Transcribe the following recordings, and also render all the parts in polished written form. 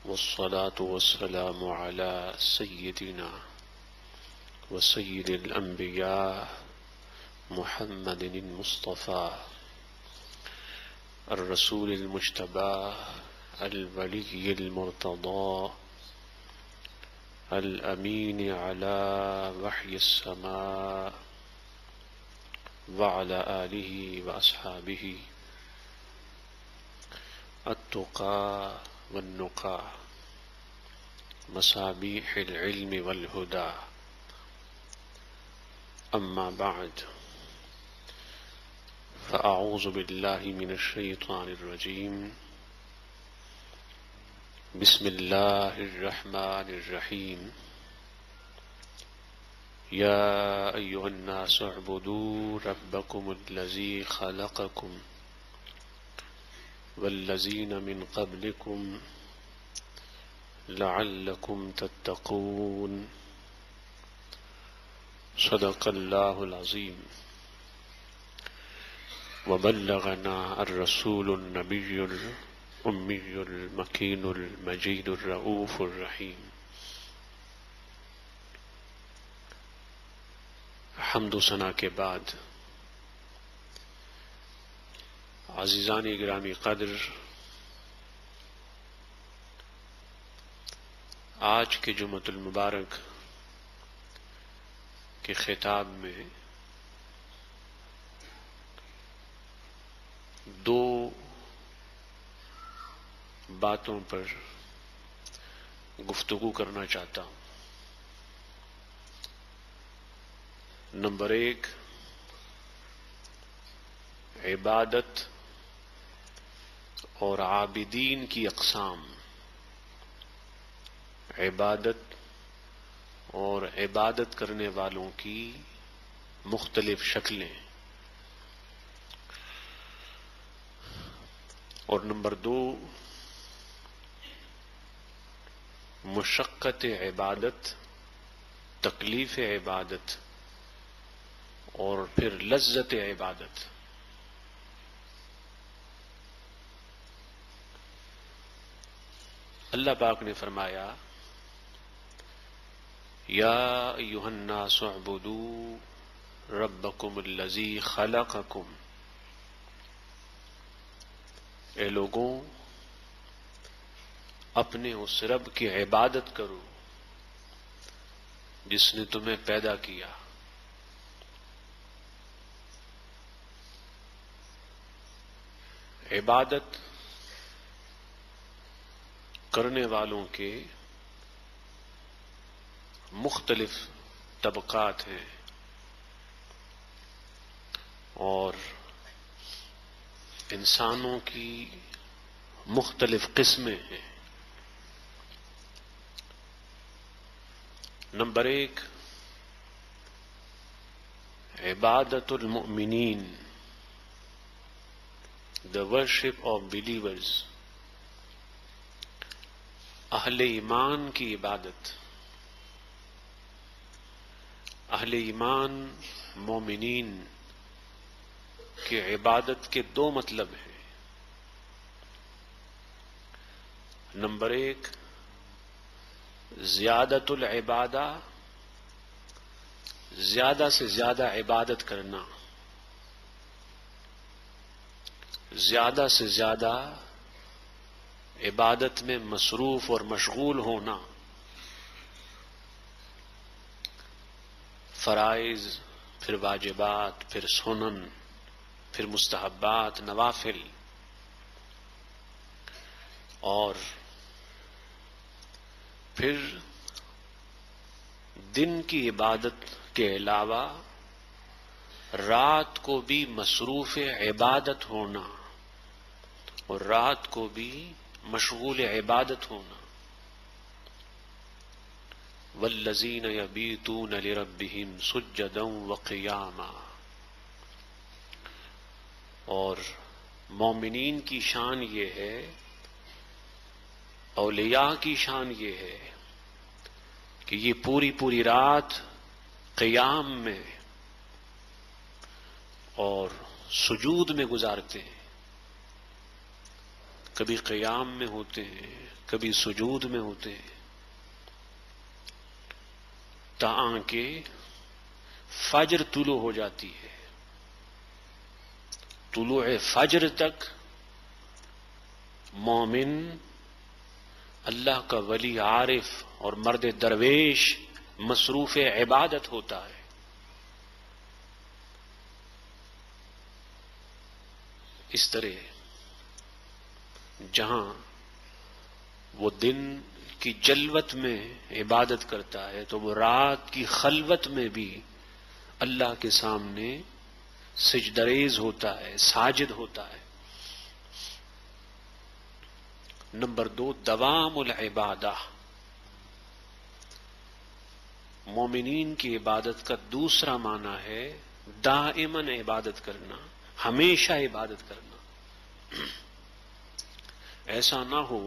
والصلاة والسلام على سيدنا وسيد الأنبياء محمد المصطفى الرسول المجتبى الولي المرتضى الأمين على وحي السماء وعلى آله وأصحابه التقى والنقى مصابيح العلم والهدى أما بعد فأعوذ بالله من الشيطان الرجيم بسم الله الرحمن الرحيم يا أيها الناس اعبدوا ربكم الذي خلقكم والذين من قبلكم لعلكم تتقون صدق الله العظيم وبلغنا الرسول النبي الأمي المكين المجيد الرؤوف الرحيم حمد و ثنا کے بعد عزیزان گرامی قدر، آج کے جمعۃ المبارک کے خطاب میں دو باتوں پر گفتگو کرنا چاہتا ہوں۔ نمبر ایک، عبادت اور عابدین کی اقسام، عبادت اور عبادت کرنے والوں کی مختلف شکلیں، اور نمبر دو، مشقت عبادت، تکلیف عبادت اور پھر لذت عبادت۔ اللہ پاک نے فرمایا یا ایھا الناس اعبدوا ربکم الذی خلقکم، اے لوگوں اپنے اس رب کی عبادت کرو جس نے تمہیں پیدا کیا۔ عبادت کرنے والوں کے مختلف طبقات ہیں اور انسانوں کی مختلف قسمیں ہیں۔ نمبر ایک، عبادت المؤمنین، the worship of believers، اہل ایمان کی عبادت۔ اہل ایمان مومنین کی عبادت کے دو مطلب ہیں۔ نمبر ایک، زیادت العبادہ، زیادہ سے زیادہ عبادت کرنا، زیادہ سے زیادہ عبادت میں مصروف اور مشغول ہونا، فرائض، پھر واجبات، پھر سنن، پھر مستحبات، نوافل، اور پھر دن کی عبادت کے علاوہ رات کو بھی مصروف عبادت ہونا اور رات کو بھی مشغول عبادت ہونا۔ والذین یبیتون لربہم سجدا وقیاما، اور مومنین کی شان یہ ہے، اولیاء کی شان یہ ہے کہ یہ پوری پوری رات قیام میں اور سجود میں گزارتے ہیں۔ کبھی قیام میں ہوتے ہیں، کبھی سجود میں ہوتے ہیں، تاں کہ فجر طلوع ہو جاتی ہے۔ طلوع فجر تک مومن، اللہ کا ولی عارف اور مرد درویش مصروف عبادت ہوتا ہے۔ اس طرح جہاں وہ دن کی جلوت میں عبادت کرتا ہے تو وہ رات کی خلوت میں بھی اللہ کے سامنے سجدریز ہوتا ہے، ساجد ہوتا ہے۔ نمبر 2، دوام العبادہ۔ مومنین کی عبادت کا دوسرا معنی ہے دائماً عبادت کرنا، ہمیشہ عبادت کرنا۔ ایسا نہ ہو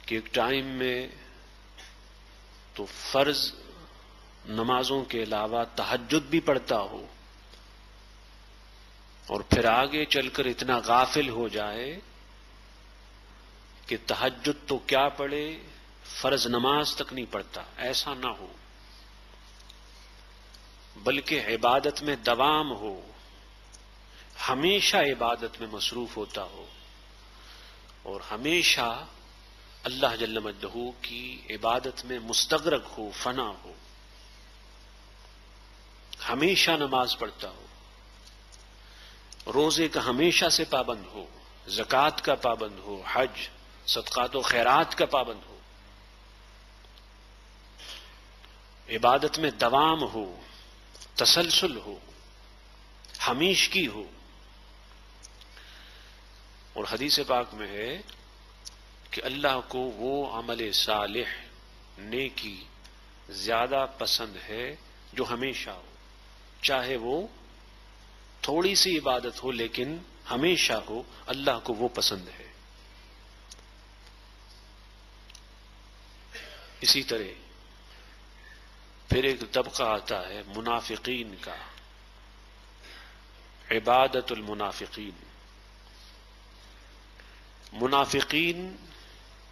کہ ایک ٹائم میں تو فرض نمازوں کے علاوہ تہجد بھی پڑھتا ہو اور پھر آگے چل کر اتنا غافل ہو جائے کہ تہجد تو کیا پڑھے، فرض نماز تک نہیں پڑھتا۔ ایسا نہ ہو، بلکہ عبادت میں دوام ہو، ہمیشہ عبادت میں مصروف ہوتا ہو اور ہمیشہ اللہ جل مجدہ کی عبادت میں مستغرق ہو، فنا ہو، ہمیشہ نماز پڑھتا ہو، روزے کا ہمیشہ سے پابند ہو، زکوٰۃ کا پابند ہو، حج، صدقات و خیرات کا پابند ہو، عبادت میں دوام ہو، تسلسل ہو، ہمیشگی ہو۔ اور حدیث پاک میں ہے کہ اللہ کو وہ عمل صالح، نیکی زیادہ پسند ہے جو ہمیشہ ہو، چاہے وہ تھوڑی سی عبادت ہو لیکن ہمیشہ ہو، اللہ کو وہ پسند ہے۔ اسی طرح پھر ایک طبقہ آتا ہے منافقین کا، عبادت المنافقین۔ منافقین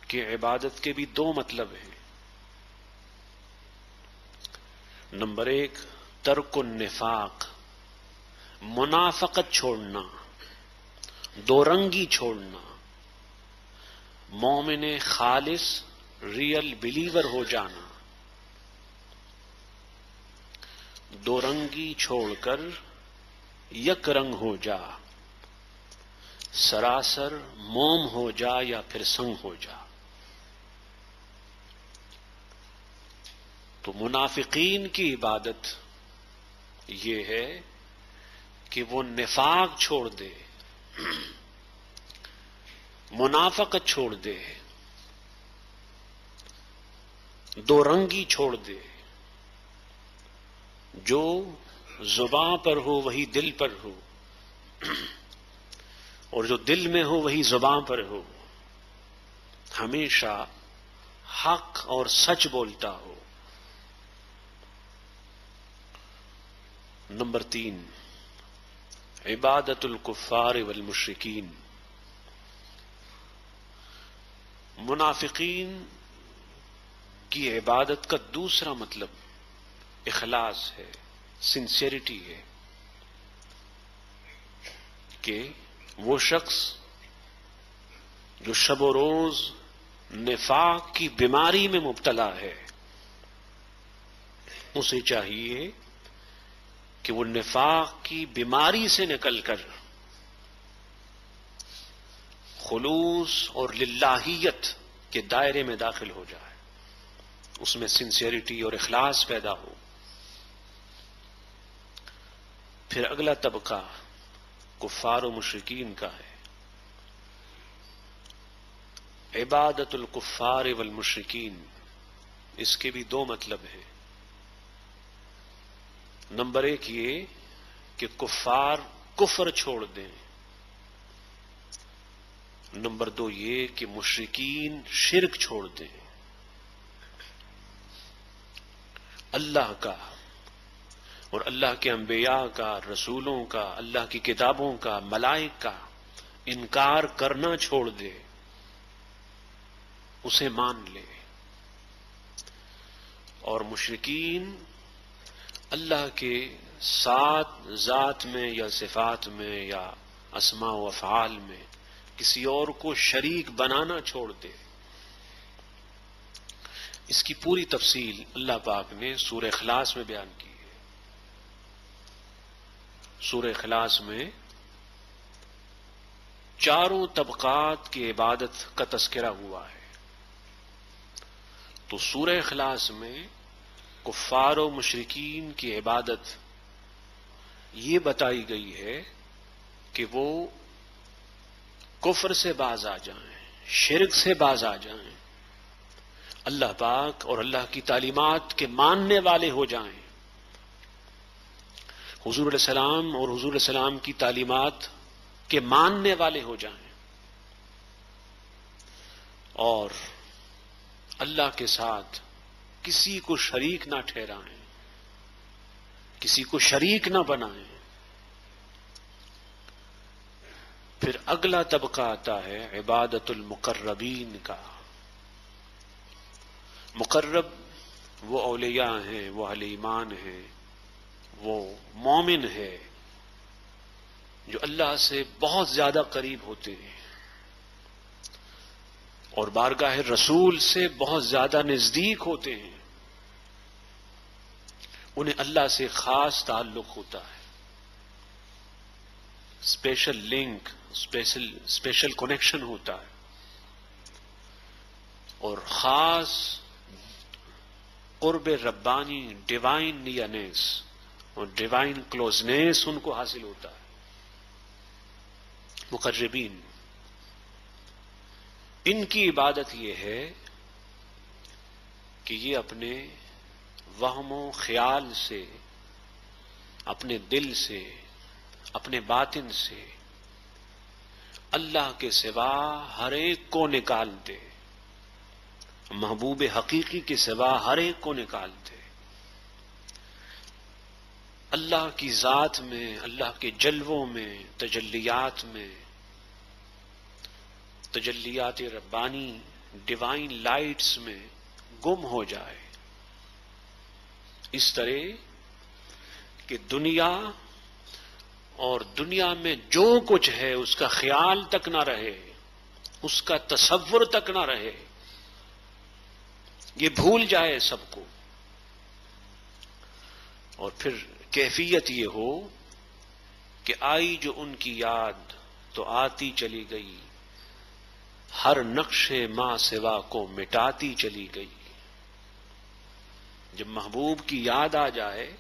کی عبادت کے بھی 2 مطلب ہیں۔ نمبر 1، ترک النفاق، منافقت چھوڑنا، دو رنگی چھوڑنا، مومن خالص ریئل بلیور ہو جانا، دو رنگی چھوڑ کر یک رنگ ہو جا، سراسر موم ہو جا یا پھر سنگ ہو جا۔ تو منافقین کی عبادت یہ ہے کہ وہ نفاق چھوڑ دے، منافقت چھوڑ دے، دو رنگی چھوڑ دے، جو زباں پر ہو وہی دل پر ہو اور جو دل میں ہو وہی زباں پر ہو، ہمیشہ حق اور سچ بولتا ہو۔ نمبر 3، عبادت الکفار والمشرکین۔ منافقین کی عبادت کا دوسرا مطلب اخلاص ہے، سنسیریٹی ہے، کہ وہ شخص جو شب و روز نفاق کی بیماری میں مبتلا ہے، اسے چاہیے کہ وہ نفاق کی بیماری سے نکل کر خلوص اور للہیت کے دائرے میں داخل ہو جائے، اس میں سنسیریٹی اور اخلاص پیدا ہو۔ پھر اگلا طبقہ کفار و مشرکین کا ہے، عبادت الکفار والمشرکین۔ اس کے بھی 2 مطلب ہیں۔ نمبر 1 یہ کہ کفار کفر چھوڑ دیں، نمبر 2 یہ کہ مشرکین شرک چھوڑ دیں۔ اللہ کا اور اللہ کے انبیاء کا، رسولوں کا، اللہ کی کتابوں کا، ملائک کا، انکار کرنا چھوڑ دے، اسے مان لے. اور مشرکین اللہ کے ذات میں یا صفات میں یا اسماء و افعال میں کسی اور کو شریک بنانا چھوڑ دے. اس کی پوری تفصیل اللہ پاک نے سورہ اخلاص میں بیان کی ہے. سورہ اخلاص میں چاروں طبقات کی عبادت کا تذکرہ ہوا ہے. تو سورہ اخلاص میں کفار و مشرکین کی عبادت یہ بتائی گئی ہے کہ وہ کفر سے باز آ جائیں، شرک سے باز آ جائیں، اللہ پاک اور اللہ کی تعلیمات کے ماننے والے ہو جائیں، حضور علیہ السلام اور حضور علیہ السلام کی تعلیمات کے ماننے والے ہو جائیں، اور اللہ کے ساتھ کسی کو شریک نہ ٹھہرائیں، کسی کو شریک نہ بنائیں. پھر اگلا طبقہ آتا ہے عبادت المقربین کا. مقرب وہ اولیاء ہیں، وہ اہل ایمان ہیں، وہ مومن ہے جو اللہ سے بہت زیادہ قریب ہوتے ہیں اور بارگاہ رسول سے بہت زیادہ نزدیک ہوتے ہیں. انہیں اللہ سے خاص تعلق ہوتا ہے، اسپیشل لنک، اسپیشل کنیکشن ہوتا ہے، اور خاص قرب ربانی، ڈیوائن نیئرنیس اور ڈیوائن کلوزنیس ان کو حاصل ہوتا ہے. مقربین، ان کی عبادت یہ ہے کہ یہ اپنے وہم و خیال سے، اپنے دل سے، اپنے باطن سے اللہ کے سوا ہر ایک کو نکال دے، محبوب حقیقی کے سوا ہر ایک کو نکال دے. اللہ کی ذات میں، اللہ کے جلووں میں، تجلیات میں، تجلیات ربانی، ڈیوائن لائٹس میں گم ہو جائے. اس طرح کہ دنیا اور دنیا میں جو کچھ ہے اس کا خیال تک نہ رہے، اس کا تصور تک نہ رہے، یہ بھول جائے سب کو. اور پھر کیفیت یہ ہو کہ آئی جو ان کی یاد تو آتی چلی گئی، ہر نقش ماں سوا کو مٹاتی چلی گئی. جب محبوب کی یاد آ جائے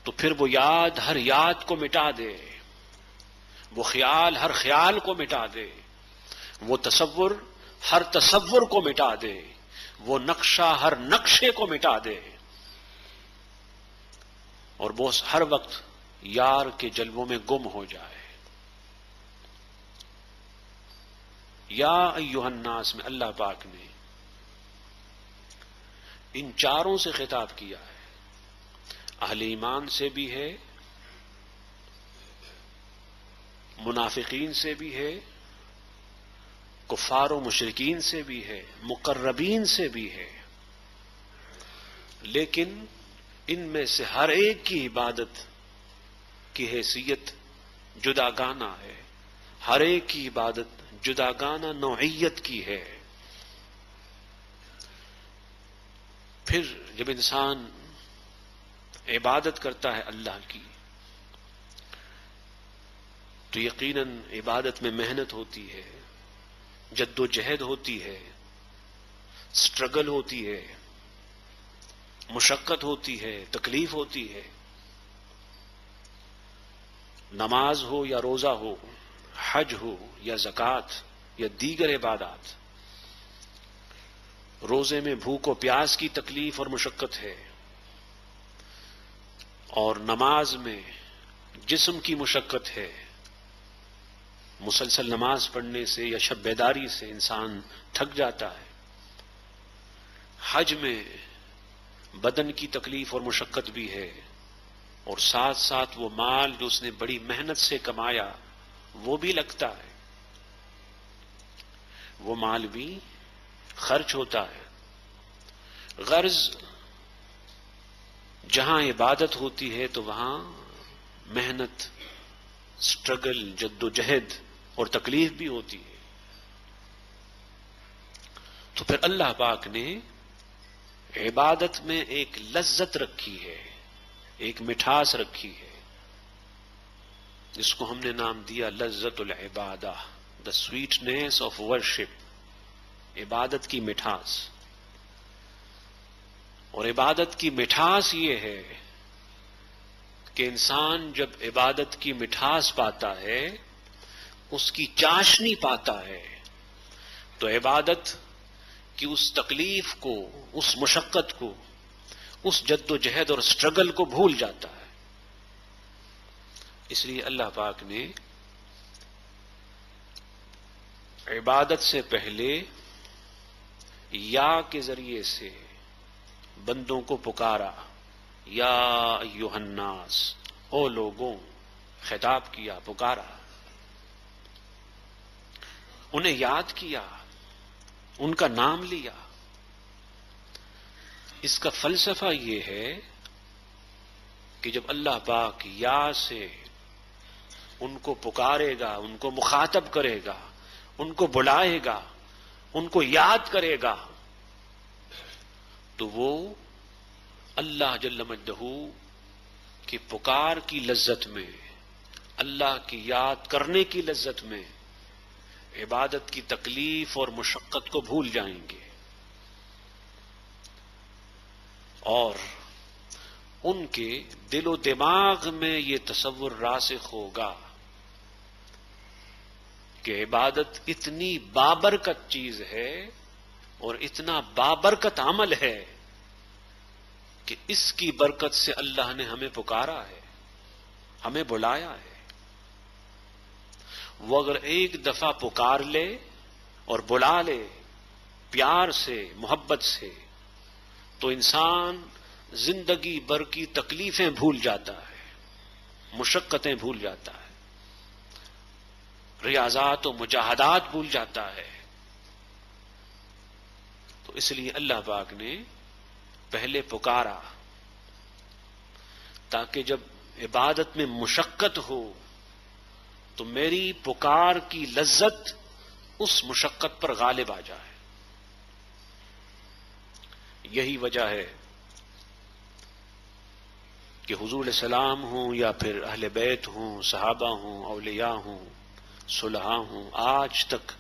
تو پھر وہ یاد ہر یاد کو مٹا دے، وہ خیال ہر خیال کو مٹا دے، وہ تصور ہر تصور کو مٹا دے، وہ نقشہ ہر نقشے کو مٹا دے، اور وہ ہر وقت یار کے جلووں میں گم ہو جائے. یا ایھا الناس میں اللہ پاک نے ان چاروں سے خطاب کیا ہے. اہل ایمان سے بھی ہے، منافقین سے بھی ہے، کفار و مشرکین سے بھی ہے، مقربین سے بھی ہے. لیکن ان میں سے ہر ایک کی عبادت کی حیثیت جداگانہ ہے، ہر ایک کی عبادت جداگانہ نوعیت کی ہے. پھر جب انسان عبادت کرتا ہے اللہ کی تو یقیناً عبادت میں محنت ہوتی ہے، جد و جہد ہوتی ہے، اسٹرگل ہوتی ہے، مشقت ہوتی ہے، تکلیف ہوتی ہے. نماز ہو یا روزہ ہو، حج ہو یا زکوٰۃ یا دیگر عبادات، روزے میں بھوک و پیاس کی تکلیف اور مشقت ہے، اور نماز میں جسم کی مشقت ہے. مسلسل نماز پڑھنے سے یا شب بیداری سے انسان تھک جاتا ہے. حج میں بدن کی تکلیف اور مشقت بھی ہے، اور ساتھ ساتھ وہ مال جو اس نے بڑی محنت سے کمایا وہ بھی لگتا ہے، وہ مال بھی خرچ ہوتا ہے۔ غرض جہاں عبادت ہوتی ہے تو وہاں محنت، سٹرگل، جد و جہد اور تکلیف بھی ہوتی ہے۔ تو پھر اللہ پاک نے عبادت میں ایک لذت رکھی ہے، ایک مٹھاس رکھی ہے، جس کو ہم نے نام دیا لذت العبادہ، دا سویٹنیس آف ورشپ، عبادت کی مٹھاس۔ اور عبادت کی مٹھاس یہ ہے کہ انسان جب عبادت کی مٹھاس پاتا ہے، اس کی چاشنی پاتا ہے، تو عبادت کی اس تکلیف کو، اس مشقت کو، اس جد و جہد اور سٹرگل کو بھول جاتا ہے۔ اس لیے اللہ پاک نے عبادت سے پہلے یا کے ذریعے سے بندوں کو پکارا، یا ایھا الناس، او لوگوں، خطاب کیا، پکارا، انہیں یاد کیا، ان کا نام لیا۔ اس کا فلسفہ یہ ہے کہ جب اللہ پاک یا سے ان کو پکارے گا، ان کو مخاطب کرے گا، ان کو بلائے گا، ان کو یاد کرے گا، تو وہ اللہ جل مجدہ کی پکار کی لذت میں، اللہ کی یاد کرنے کی لذت میں عبادت کی تکلیف اور مشقت کو بھول جائیں گے، اور ان کے دل و دماغ میں یہ تصور راسخ ہوگا کہ عبادت اتنی بابرکت چیز ہے اور اتنا بابرکت عمل ہے کہ اس کی برکت سے اللہ نے ہمیں پکارا ہے، ہمیں بلایا ہے۔ وہ اگر ایک دفعہ پکار لے اور بلا لے پیار سے، محبت سے، تو انسان زندگی بھر کی تکلیفیں بھول جاتا ہے، مشقتیں بھول جاتا ہے، ریاضات و مجاہدات بھول جاتا ہے۔ تو اس لیے اللہ پاک نے پہلے پکارا تاکہ جب عبادت میں مشقت ہو تو میری پکار کی لذت اس مشقت پر غالب آ جائے۔ یہی وجہ ہے کہ حضور علیہ السلام ہوں یا پھر اہل بیت ہوں، صحابہ ہوں، اولیاء ہوں، صلحاء ہوں، آج تک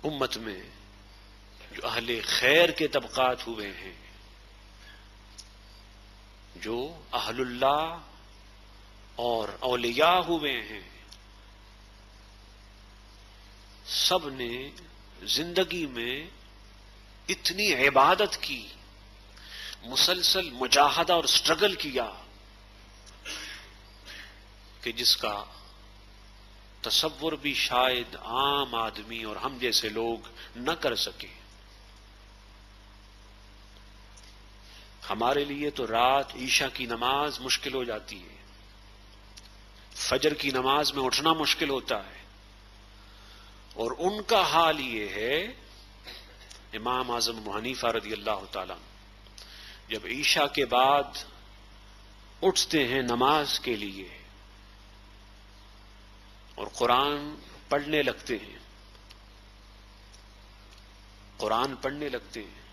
امت میں جو اہل خیر کے طبقات ہوئے ہیں، جو اہل اللہ اور اولیاء ہوئے ہیں، سب نے زندگی میں اتنی عبادت کی، مسلسل مجاہدہ اور سٹرگل کیا کہ جس کا تصور بھی شاید عام آدمی اور ہم جیسے لوگ نہ کر سکے۔ ہمارے لیے تو رات عشاء کی نماز مشکل ہو جاتی ہے، فجر کی نماز میں اٹھنا مشکل ہوتا ہے، اور ان کا حال یہ ہے، امام اعظم ابو حنیفہ رضی اللہ تعالیٰ جب عشاء کے بعد اٹھتے ہیں نماز کے لیے اور قرآن پڑھنے لگتے ہیں، قرآن پڑھنے لگتے ہیں،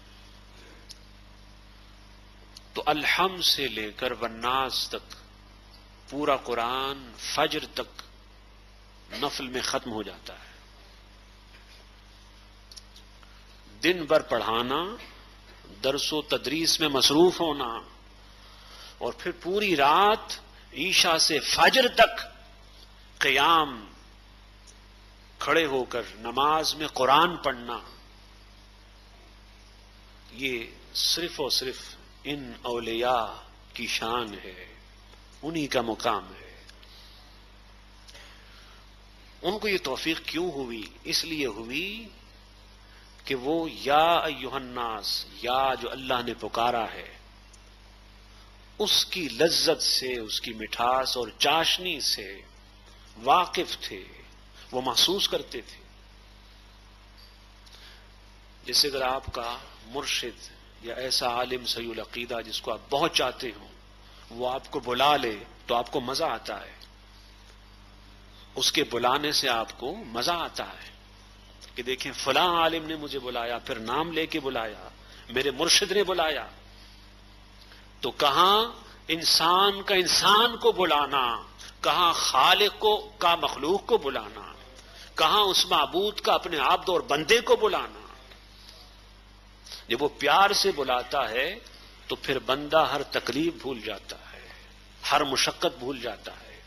تو الحمد سے لے کر والناس تک پورا قرآن فجر تک نفل میں ختم ہو جاتا ہے۔ دن بھر پڑھانا، درس و تدریس میں مصروف ہونا، اور پھر پوری رات عشاء سے فجر تک قیام، کھڑے ہو کر نماز میں قرآن پڑھنا، یہ صرف اور صرف ان اولیاء کی شان ہے، انہی کا مقام ہے۔ ان کو یہ توفیق کیوں ہوئی؟ اس لیے ہوئی کہ وہ یا ایھا الناس، یا جو اللہ نے پکارا ہے، اس کی لذت سے، اس کی مٹھاس اور چاشنی سے واقف تھے، وہ محسوس کرتے تھے. جیسے اگر آپ کا مرشد یا ایسا عالم صحیح العقیدہ جس کو آپ بہت چاہتے ہو، وہ آپ کو بلا لے تو آپ کو مزہ آتا ہے. اس کے بلانے سے آپ کو مزہ آتا ہے کہ دیکھیں فلاں عالم نے مجھے بلایا، پھر نام لے کے بلایا، میرے مرشد نے بلایا. تو کہاں انسان کا انسان کو بلانا، کہاں خالق کو کا مخلوق کو بلانا، کہاں اس معبود کا اپنے عبد اور بندے کو بلانا. جب وہ پیار سے بلاتا ہے تو پھر بندہ ہر تکلیف بھول جاتا ہے، ہر مشقت بھول جاتا ہے،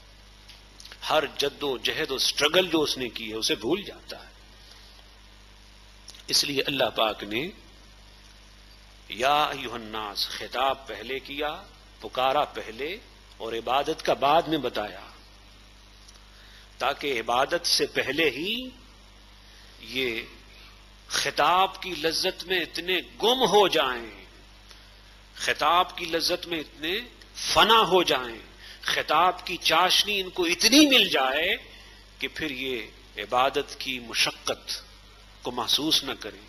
ہر جد و جہد و سٹرگل جو اس نے کی ہے اسے بھول جاتا ہے. اس لیے اللہ پاک نے یا ایھا الناس خطاب پہلے کیا، پکارا پہلے اور عبادت کا بعد میں بتایا، تاکہ عبادت سے پہلے ہی یہ خطاب کی لذت میں اتنے گم ہو جائیں، خطاب کی لذت میں اتنے فنا ہو جائیں، خطاب کی چاشنی ان کو اتنی مل جائے کہ پھر یہ عبادت کی مشقت کو محسوس نہ کریں.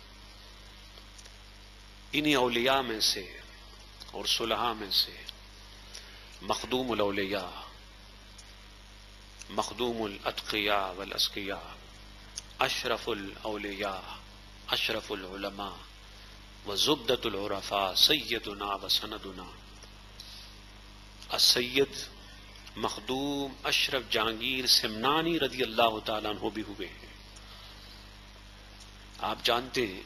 انہی اولیاء میں سے اور صلحاء میں سے مخدوم الاولیاء، مخدوم الاتقیاء والاسقیاء، اشرف الاولیاء، اشرف العلماء وزبدۃ العرفاء سیدنا وسندنا السید مخدوم اشرف جہانگیر سمنانی رضی اللہ تعالیٰ عنہ بھی ہوئے ہیں. آپ جانتے ہیں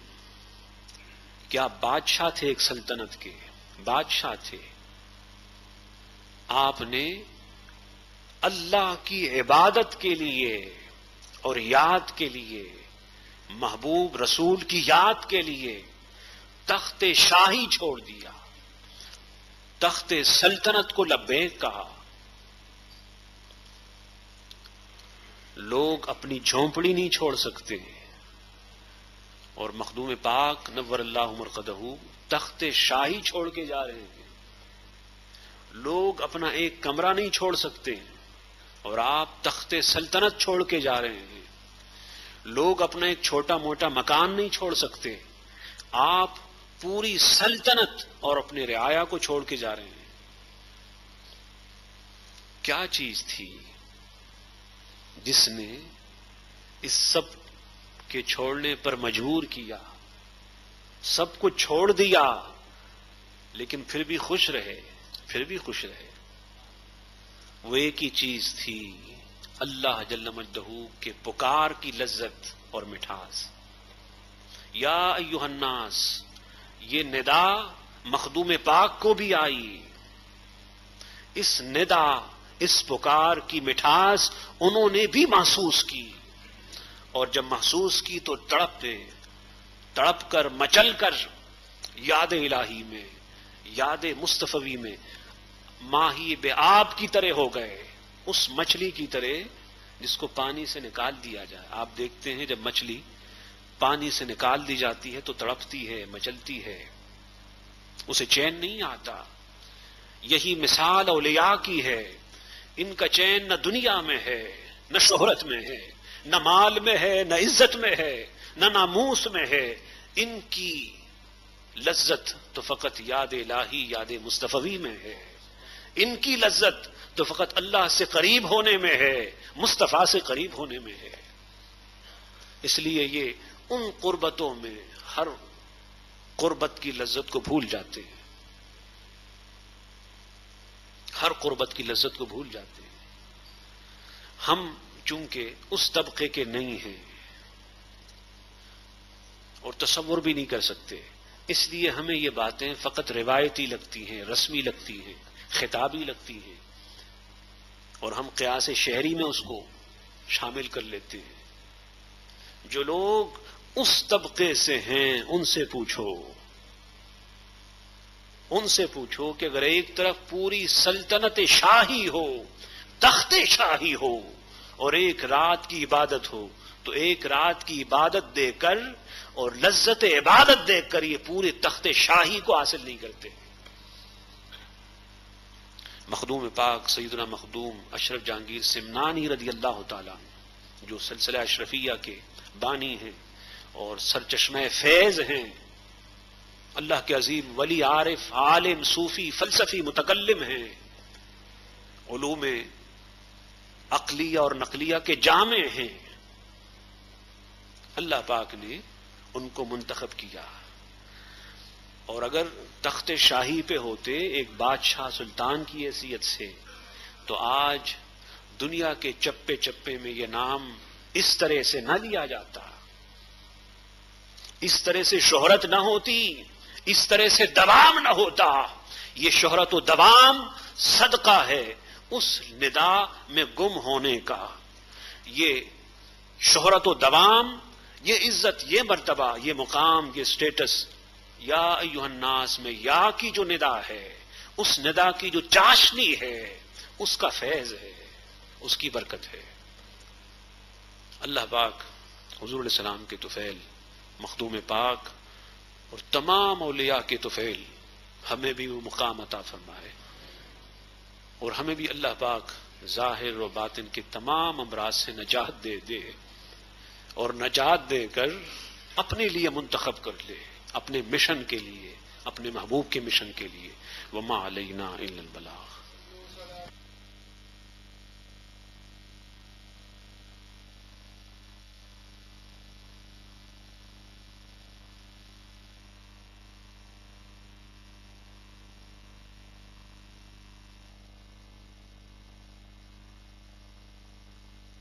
کیا بادشاہ تھے، ایک سلطنت کے بادشاہ تھے. آپ نے اللہ کی عبادت کے لیے اور یاد کے لیے، محبوب رسول کی یاد کے لیے تخت شاہی چھوڑ دیا، تخت سلطنت کو لبیک کہا. لوگ اپنی جھونپڑی نہیں چھوڑ سکتے، اور مخدوم پاک نور اللہ مرقدہ تخت شاہی چھوڑ کے جا رہے ہیں. لوگ اپنا ایک کمرہ نہیں چھوڑ سکتے اور آپ تخت سلطنت چھوڑ کے جا رہے ہیں. لوگ اپنا ایک چھوٹا موٹا مکان نہیں چھوڑ سکتے، آپ پوری سلطنت اور اپنے رعایا کو چھوڑ کے جا رہے ہیں. کیا چیز تھی جس نے اس سب کے چھوڑنے پر مجبور کیا؟ سب کچھ چھوڑ دیا لیکن پھر بھی خوش رہے، پھر بھی خوش رہے. وہ ایک ہی چیز تھی، اللہ جل مجدہ کے پکار کی لذت اور مٹھاس. یا ایھا الناس، یہ ندا مخدوم پاک کو بھی آئی. اس ندا، اس پکار کی مٹھاس انہوں نے بھی محسوس کی، اور جب محسوس کی تو تڑپ کر مچل کر یاد الہی میں، یاد مصطفی میں ماہی بے آب کی طرح ہو گئے، اس مچھلی کی طرح جس کو پانی سے نکال دیا جائے. آپ دیکھتے ہیں جب مچھلی پانی سے نکال دی جاتی ہے تو تڑپتی ہے، مچلتی ہے، اسے چین نہیں آتا. یہی مثال اولیاء کی ہے. ان کا چین نہ دنیا میں ہے، نہ شہرت میں ہے، نہ مال میں ہے، نہ عزت میں ہے، نہ ناموس میں ہے. ان کی لذت تو فقط یاد الہی، یاد مصطفی میں ہے. ان کی لذت تو فقط اللہ سے قریب ہونے میں ہے، مصطفیٰ سے قریب ہونے میں ہے. اس لیے یہ ان قربتوں میں ہر قربت کی لذت کو بھول جاتے ہیں، ہر قربت کی لذت کو بھول جاتے ہیں. ہم چونکہ اس طبقے کے نہیں ہیں اور تصور بھی نہیں کر سکتے، اس لیے ہمیں یہ باتیں فقط روایتی لگتی ہیں، رسمی لگتی ہیں، خطابی لگتی ہیں، اور ہم قیاس شہری میں اس کو شامل کر لیتے ہیں. جو لوگ اس طبقے سے ہیں ان سے پوچھو کہ اگر ایک طرف پوری سلطنت شاہی ہو، تخت شاہی ہو، اور ایک رات کی عبادت ہو، تو ایک رات کی عبادت دے کر اور لذت عبادت دے کر یہ پورے تخت شاہی کو حاصل نہیں کرتے. مخدوم پاک سیدنا مخدوم اشرف جہانگیر سمنانی رضی اللہ تعالیٰ جو سلسلہ اشرفیہ کے بانی ہیں اور سرچشمہ فیض ہیں، اللہ کے عظیم ولی، عارف، عالم، صوفی، فلسفی، متکلم ہیں، علوم عقلیہ اور نقلیہ کے جامع ہیں، اللہ پاک نے ان کو منتخب کیا، اور اگر تخت شاہی پہ ہوتے ایک بادشاہ سلطان کی حیثیت سے تو آج دنیا کے چپے چپے میں یہ نام اس طرح سے نہ لیا جاتا، اس طرح سے شہرت نہ ہوتی، اس طرح سے دوام نہ ہوتا۔ یہ شہرت و دوام صدقہ ہے اس ندا میں گم ہونے کا، یہ شہرت و دوام، یہ عزت، یہ مرتبہ، یہ مقام، یہ سٹیٹس، یا ایھا الناس میں یا کی جو ندا ہے، اس ندا کی جو چاشنی ہے، اس کا فیض ہے، اس کی برکت ہے۔ اللہ پاک حضور علیہ السلام کے طفیل مخدوم پاک اور تمام اولیاء کے طفیل ہمیں بھی وہ مقام عطا فرمائے، اور ہمیں بھی اللہ پاک ظاہر و باطن کے تمام امراض سے نجات دے اور نجات دے کر اپنے لیے منتخب کر لے، اپنے مشن کے لیے، اپنے محبوب کے مشن کے لیے۔ وما علینا الا البلاغ۔